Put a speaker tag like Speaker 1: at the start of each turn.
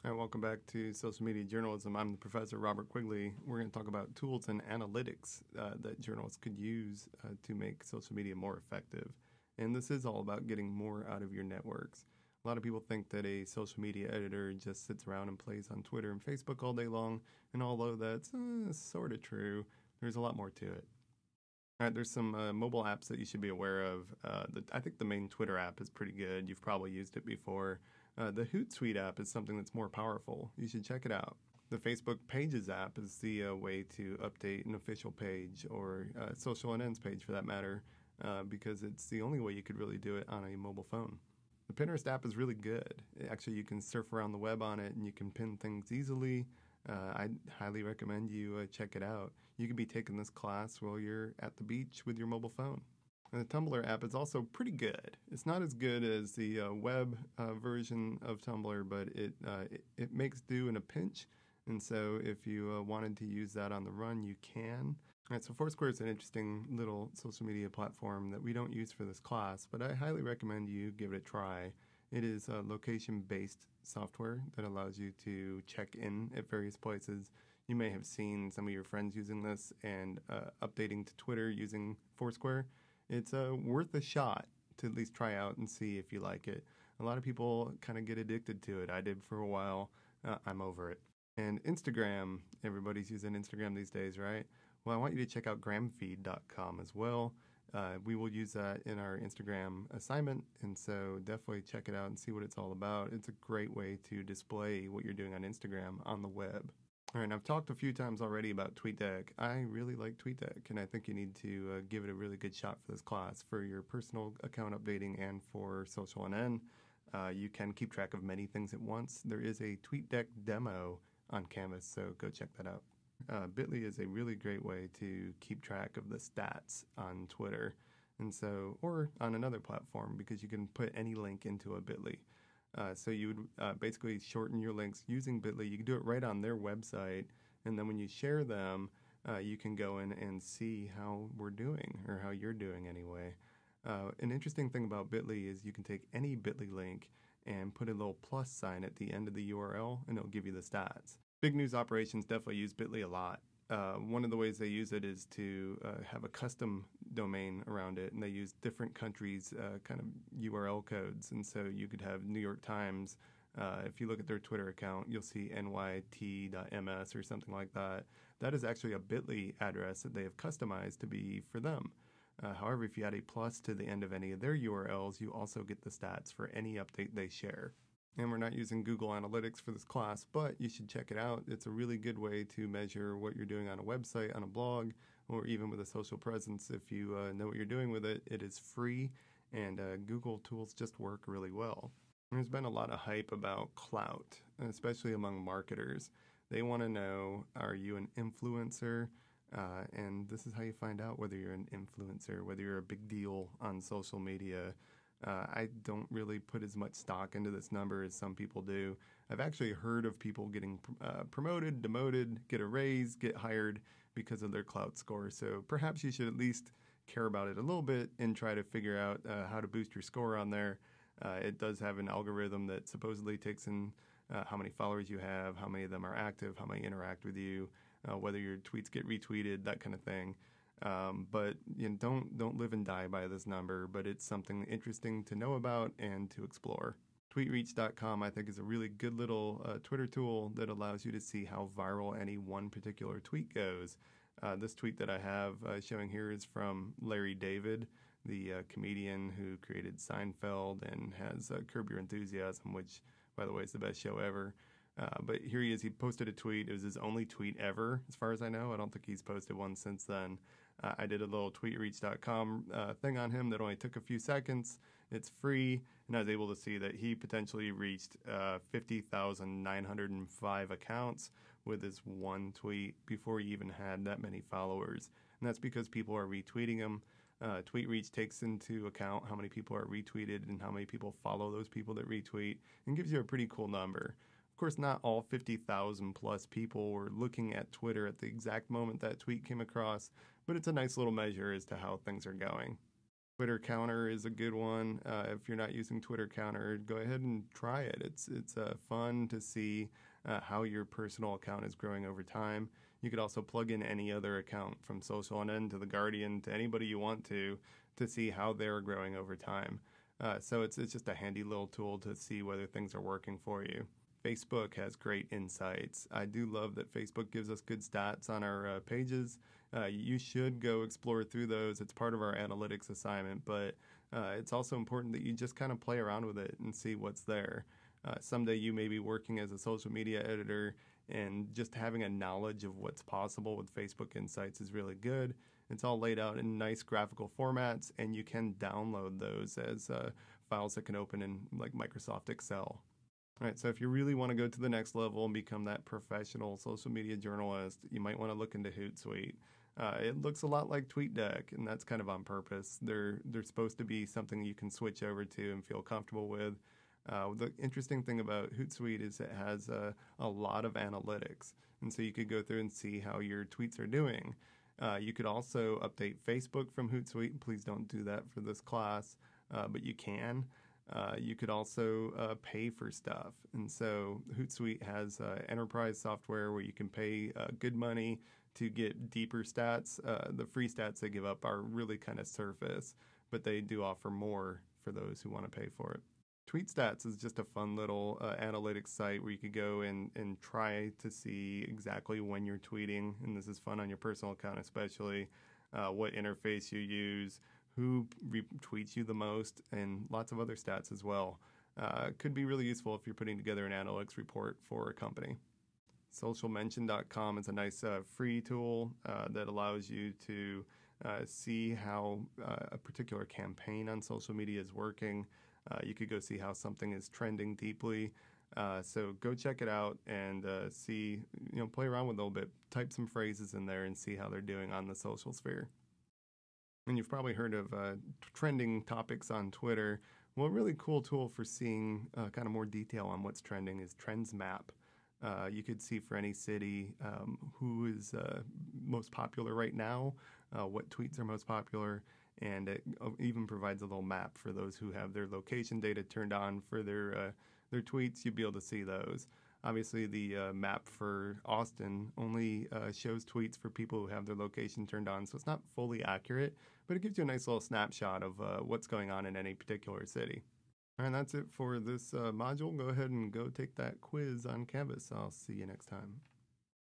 Speaker 1: Hi, welcome back to Social Media Journalism. I'm the professor, Robert Quigley. We're going to talk about tools and analytics that journalists could use to make social media more effective. And this is all about getting more out of your networks. A lot of people think that a social media editor just sits around and plays on Twitter and Facebook all day long, and although that's sort of true, there's a lot more to it. All right, there's some mobile apps that you should be aware of. I think the main Twitter app is pretty good. You've probably used it before. The Hootsuite app is something that's more powerful. You should check it out. The Facebook Pages app is the way to update an official page or social and ends page for that matter, because it's the only way you could really do it on a mobile phone. The Pinterest app is really good. Actually, you can surf around the web on it and you can pin things easily. I highly recommend you check it out. You could be taking this class while you're at the beach with your mobile phone. And the Tumblr app is also pretty good. It's not as good as the web version of Tumblr, but it makes do in a pinch. And so if you wanted to use that on the run, you can. All right, so Foursquare is an interesting little social media platform that we don't use for this class, but I highly recommend you give it a try. It is a location-based software that allows you to check in at various places. You may have seen some of your friends using this and updating to Twitter using Foursquare. It's worth a shot to at least try out and see if you like it. A lot of people kind of get addicted to it. I did for a while. I'm over it. And Instagram, everybody's using Instagram these days, right? Well, I want you to check out gramfeed.com as well. We will use that in our Instagram assignment, and so definitely check it out and see what it's all about. It's a great way to display what you're doing on Instagram on the web. All right, I've talked a few times already about TweetDeck. I really like TweetDeck, and I think you need to give it a really good shot for this class, for your personal account updating and for social NN. You can keep track of many things at once. There is a TweetDeck demo on Canvas, so go check that out. Bitly is a really great way to keep track of the stats on Twitter, and so, or on another platform, because you can put any link into a Bitly. So you would basically shorten your links using Bitly. You can do it right on their website, and then when you share them, you can go in and see how we're doing, or how you're doing anyway. An interesting thing about Bitly is you can take any Bitly link and put a little plus sign at the end of the URL, and it'll give you the stats. Big news operations definitely use Bitly a lot. One of the ways they use it is to have a custom domain around it, and they use different countries' kind of URL codes. And so you could have New York Times. If you look at their Twitter account, you'll see nyt.ms or something like that. That is actually a Bitly address that they have customized to be for them. However, if you add a plus to the end of any of their URLs, you also get the stats for any update they share. And we're not using Google Analytics for this class, but you should check it out. It's a really good way to measure what you're doing on a website, on a blog, or even with a social presence. If you know what you're doing with it, it is free, and Google tools just work really well. There's been a lot of hype about clout, especially among marketers. They want to know, are you an influencer? And this is how you find out whether you're an influencer, whether you're a big deal on social media. I don't really put as much stock into this number as some people do. I've actually heard of people getting promoted, demoted, get a raise, get hired because of their clout score. So perhaps you should at least care about it a little bit and try to figure out how to boost your score on there. It does have an algorithm that supposedly takes in how many followers you have, how many of them are active, how many interact with you, whether your tweets get retweeted, that kind of thing. But don't live and die by this number, but it's something interesting to know about and to explore. Tweetreach.com, I think, is a really good little Twitter tool that allows you to see how viral any one particular tweet goes. This tweet that I have showing here is from Larry David, the comedian who created Seinfeld and has Curb Your Enthusiasm, which, by the way, is the best show ever. But here he is. He posted a tweet. It was his only tweet ever, as far as I know. I don't think he's posted one since then. I did a little tweetreach.com thing on him that only took a few seconds. It's free, and I was able to see that he potentially reached 50,905 accounts with his one tweet before he even had that many followers. And that's because people are retweeting him. TweetReach takes into account how many people are retweeted and how many people follow those people that retweet, and gives you a pretty cool number. Of course, not all 50,000 plus people were looking at Twitter at the exact moment that tweet came across, but it's a nice little measure as to how things are going. Twitter Counter is a good one. If you're not using Twitter Counter, go ahead and try it. It's fun to see how your personal account is growing over time. You could also plug in any other account from Social NN to The Guardian to anybody you want to see how they're growing over time. So it's just a handy little tool to see whether things are working for you. Facebook has great insights. I do love that Facebook gives us good stats on our pages. You should go explore through those. It's part of our analytics assignment, but it's also important that you just kind of play around with it and see what's there. Someday you may be working as a social media editor, and just having a knowledge of what's possible with Facebook Insights is really good. It's all laid out in nice graphical formats, and you can download those as files that can open in like Microsoft Excel. All right, so if you really want to go to the next level and become that professional social media journalist, you might want to look into Hootsuite. It looks a lot like TweetDeck, and that's kind of on purpose. They're supposed to be something you can switch over to and feel comfortable with. The interesting thing about Hootsuite is it has a lot of analytics, and so you could go through and see how your tweets are doing. You could also update Facebook from Hootsuite. Please don't do that for this class, but you can. You could also pay for stuff. And so Hootsuite has enterprise software where you can pay good money to get deeper stats. The free stats they give up are really kind of surface, but they do offer more for those who want to pay for it. TweetStats is just a fun little analytics site where you could go and try to see exactly when you're tweeting, and this is fun on your personal account especially, what interface you use, who retweets you the most, and lots of other stats as well. Could be really useful if you're putting together an analytics report for a company. Socialmention.com is a nice free tool that allows you to see how a particular campaign on social media is working. You could go see how something is trending deeply. So go check it out and see, play around with it a little bit. Type some phrases in there and see how they're doing on the social sphere. And you've probably heard of trending topics on Twitter. Well, a really cool tool for seeing kind of more detail on what's trending is Trends Map. You could see for any city who is most popular right now, what tweets are most popular, and it even provides a little map for those who have their location data turned on for their tweets. You'll be able to see those. Obviously, the map for Austin only shows tweets for people who have their location turned on, so it's not fully accurate, but it gives you a nice little snapshot of what's going on in any particular city. All right, that's it for this module. Go ahead and go take that quiz on Canvas. I'll see you next time.